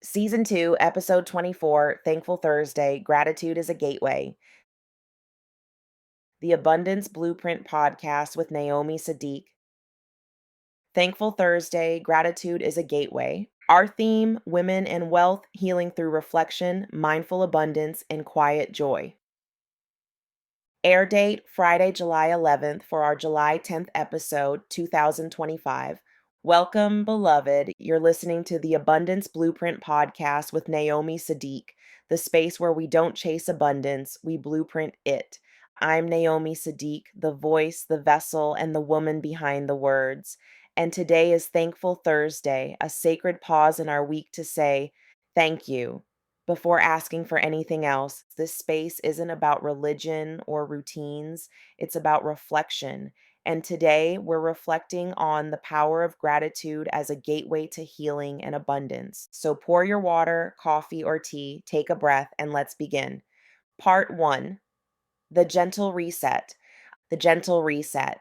Season 2, Episode 24, Thankful Thursday, Gratitude is a Gateway. The Abundance Blueprint Podcast with Naomi Saadiq. Thankful Thursday, Gratitude is a Gateway. Our theme, Women and Wealth, Healing Through Reflection, Mindful Abundance, and Quiet Joy. Air date, Friday, July 11th for our July 10th episode, 2025. Welcome, beloved. You're listening to the Abundance Blueprint Podcast with Naomi Saadiq, the space where we don't chase abundance, we blueprint it. I'm Naomi Saadiq, the voice, the vessel, and the woman behind the words. And today is Thankful Thursday, a sacred pause in our week to say, thank you. Before asking for anything else, this space isn't about religion or routines, it's about reflection. And today we're reflecting on the power of gratitude as a gateway to healing and abundance. So pour your water, coffee, or tea, take a breath, and let's begin. Part 1, the gentle reset. The gentle reset.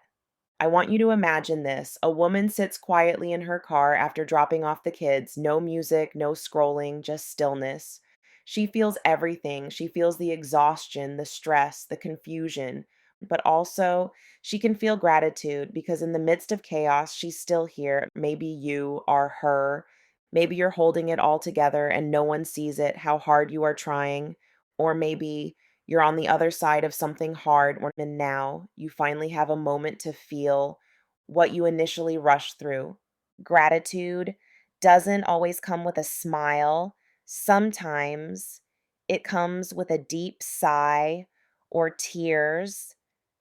I want you to imagine this. A woman sits quietly in her car after dropping off the kids. No music, no scrolling, just stillness. She feels everything. She feels the exhaustion, the stress, the confusion, but also she can feel gratitude because in the midst of chaos, she's still here. Maybe you are her. Maybe you're holding it all together and no one sees it, how hard you are trying. Or maybe you're on the other side of something hard, and now you finally have a moment to feel what you initially rushed through. Gratitude doesn't always come with a smile. Sometimes it comes with a deep sigh or tears,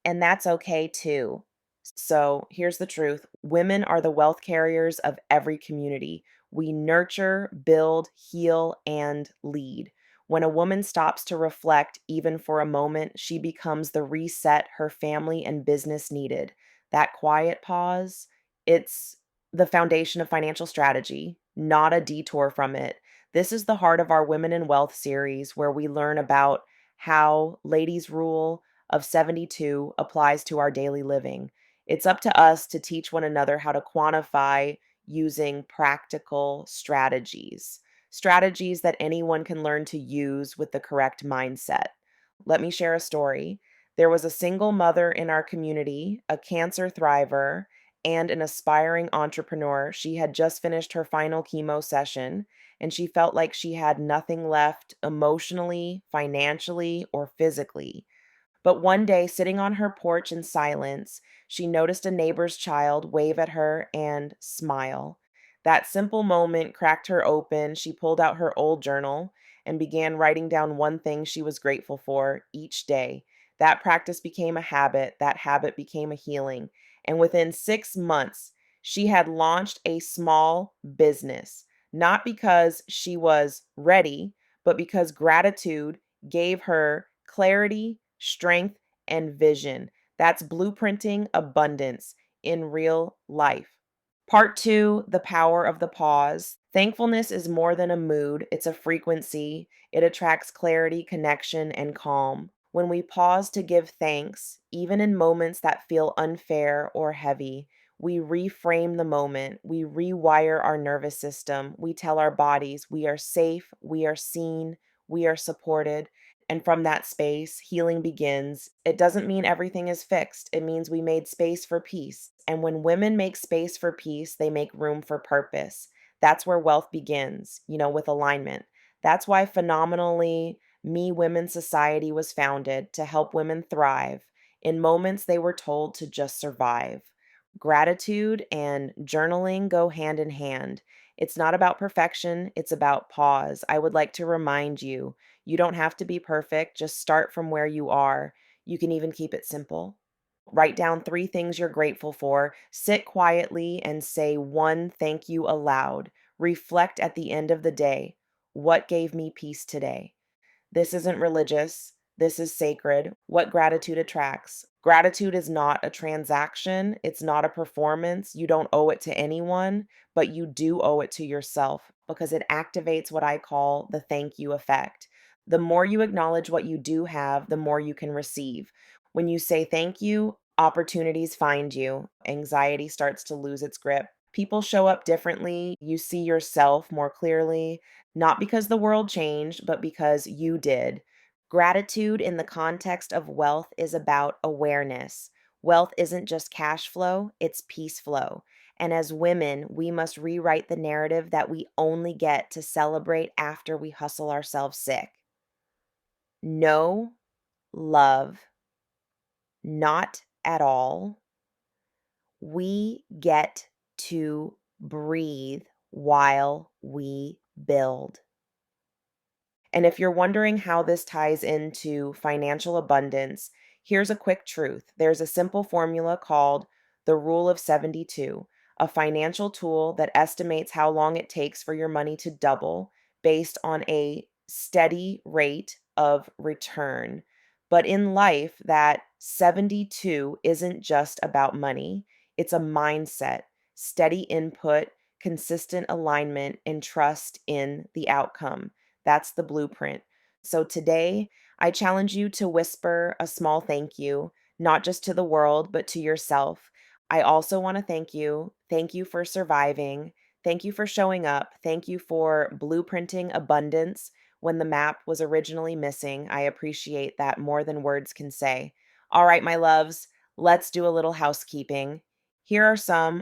and that's okay too. So here's the truth: women are the wealth carriers of every community. We nurture, build, heal, and lead. When a woman stops to reflect, even for a moment, she becomes the reset her family and business needed. That quiet pause, it's the foundation of financial strategy, not a detour from it. This is the heart of our Women in Wealth series, where we learn about how Ladies' Rule of 72 applies to our daily living. It's up to us to teach one another how to quantify using practical strategies that anyone can learn to use with the correct mindset. Let me share a story. There was a single mother in our community, a cancer thriver, and an aspiring entrepreneur. She had just finished her final chemo session, and she felt like she had nothing left emotionally, financially, or physically. But one day, sitting on her porch in silence, she noticed a neighbor's child wave at her and smile. That simple moment cracked her open. She pulled out her old journal and began writing down one thing she was grateful for each day. That practice became a habit. That habit became a healing. And within 6 months, she had launched a small business, not because she was ready, but because gratitude gave her clarity, strength, and vision. That's blueprinting abundance in real life. Part 2, the power of the pause. Thankfulness is more than a mood, it's a frequency. It attracts clarity, connection, and calm. When we pause to give thanks, even in moments that feel unfair or heavy, we reframe the moment. We rewire our nervous system. We tell our bodies we are safe, we are seen, we are supported. And from that space, healing begins. It doesn't mean everything is fixed. It means we made space for peace. And when women make space for peace, they make room for purpose. That's where wealth begins, with alignment. That's why Phenomenally Me Women Society was founded to help women thrive in moments they were told to just survive. Gratitude and journaling go hand in hand. It's not about perfection, it's about pause. I would like to remind you, you don't have to be perfect, just start from where you are. You can even keep it simple. Write down 3 things you're grateful for. Sit quietly and say one thank you aloud. Reflect at the end of the day. What gave me peace today? This isn't religious. This is sacred. What gratitude attracts. Gratitude is not a transaction. It's not a performance. You don't owe it to anyone, but you do owe it to yourself because it activates what I call the thank you effect. The more you acknowledge what you do have, the more you can receive. When you say thank you, opportunities find you. Anxiety starts to lose its grip. People show up differently. You see yourself more clearly. Not because the world changed, but because you did. Gratitude in the context of wealth is about awareness. Wealth isn't just cash flow, it's peace flow. And as women, we must rewrite the narrative that we only get to celebrate after we hustle ourselves sick. No love, not at all. We get to breathe while we build. And if you're wondering how this ties into financial abundance, here's a quick truth. There's a simple formula called the Rule of 72, a financial tool that estimates how long it takes for your money to double based on a steady rate of return. But in life, that 72 isn't just about money, it's a mindset, steady input, consistent alignment, and trust in the outcome. That's the blueprint. So today, I challenge you to whisper a small thank you, not just to the world, but to yourself. I also want to thank you. Thank you for surviving. Thank you for showing up. Thank you for blueprinting abundance when the map was originally missing. I appreciate that more than words can say. All right, my loves, let's do a little housekeeping. Here are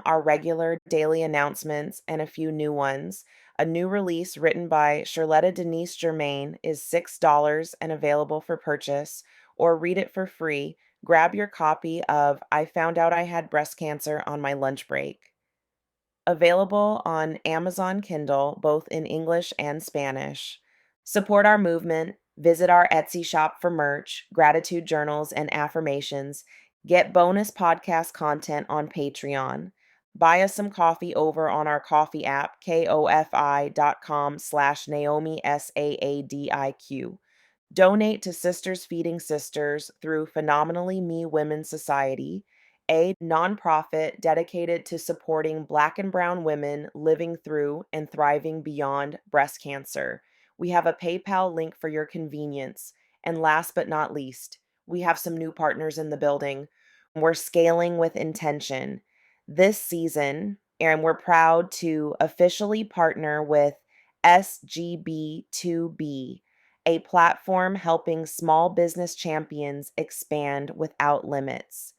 our regular daily announcements and a few new ones. A new release written by Charlotta Denise Germain is $6 and available for purchase, or read it for free. Grab your copy of I Found Out I Had Breast Cancer on My Lunch Break. Available on Amazon Kindle, both in English and Spanish. Support our movement. Visit our Etsy shop for merch, gratitude journals, and affirmations. Get bonus podcast content on Patreon. Buy us some coffee over on our coffee app, kofi.com/Naomi Saadiq. Donate to Sisters Feeding Sisters through Phenomenally Me Women's Society, a nonprofit dedicated to supporting Black and Brown women living through and thriving beyond breast cancer. We have a PayPal link for your convenience. And last but not least, we have some new partners in the building. We're scaling with intention this season, and we're proud to officially partner with SGB2B, a platform helping small business champions expand without limits.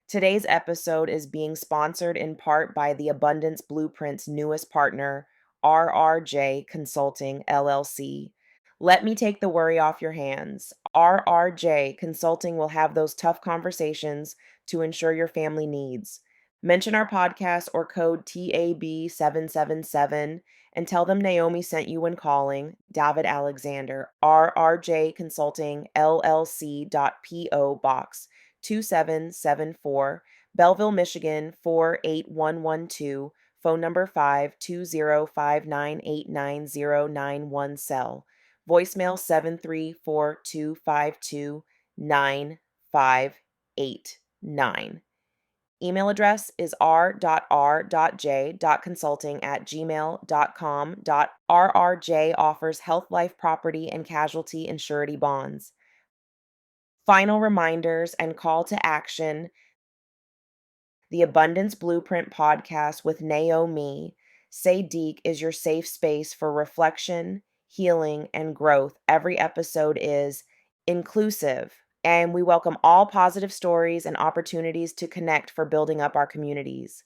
Today's episode is being sponsored in part by the Abundance Blueprint's newest partner, RRJ Consulting LLC. Let me take the worry off your hands. RRJ Consulting will have those tough conversations to ensure your family needs. Mention our podcast or code TAB777 and tell them Naomi sent you when calling. David Alexander, RRJ Consulting LLC.PO Box 2774, Belleville, Michigan 48112, phone number 52059899091 cell, voicemail 734-252-9589. Email address is r.r.j.consulting@gmail.com. RRJ offers health, life, property, and casualty and surety bonds. Final reminders and call to action. The Abundance Blueprint podcast with Naomi Saadiq is your safe space for reflection, healing, and growth. Every episode is inclusive, and we welcome all positive stories and opportunities to connect for building up our communities.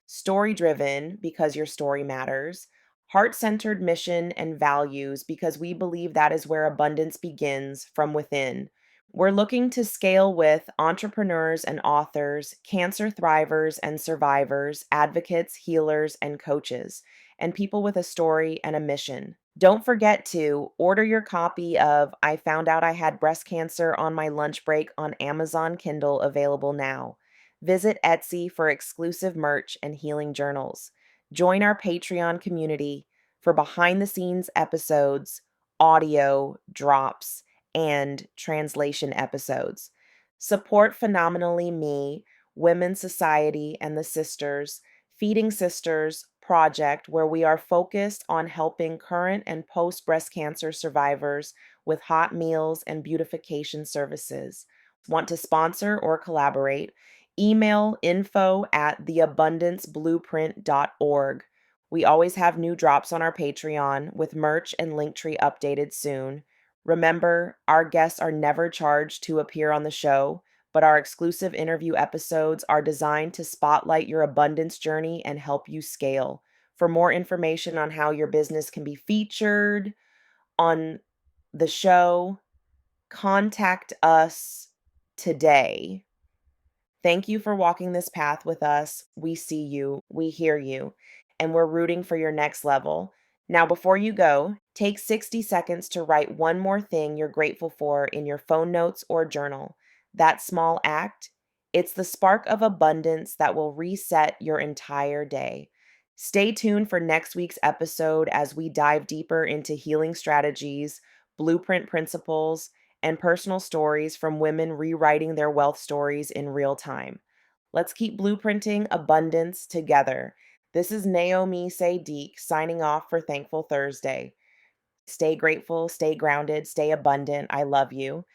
Story driven because your story matters. Heart centered mission and values because we believe that is where abundance begins from within. We're looking to scale with entrepreneurs and authors, cancer thrivers and survivors, advocates, healers, and coaches, and people with a story and a mission. Don't forget to order your copy of I Found Out I Had Breast Cancer on My Lunch Break on Amazon Kindle, available now. Visit Etsy for exclusive merch and healing journals. Join our Patreon community for behind the scenes episodes, audio drops, and translation episodes. Support Phenomenally Me, Women's Society, and the Sisters, Feeding Sisters project, where we are focused on helping current and post breast cancer survivors with hot meals and beautification services. Want to sponsor or collaborate? Email info@theabundanceblueprint.org. We always have new drops on our Patreon with merch and Linktree updated soon. Remember, our guests are never charged to appear on the show, but our exclusive interview episodes are designed to spotlight your abundance journey and help you scale. For more information on how your business can be featured on the show, contact us today. Thank you for walking this path with us. We see you, we hear you, and we're rooting for your next level. Now, before you go, take 60 seconds to write one more thing you're grateful for in your phone notes or journal. That small act, it's the spark of abundance that will reset your entire day. Stay tuned for next week's episode as we dive deeper into healing strategies, blueprint principles, and personal stories from women rewriting their wealth stories in real time. Let's keep blueprinting abundance together. This is Naomi Saadiq signing off for Thankful Thursday. Stay grateful, stay grounded, stay abundant. I love you.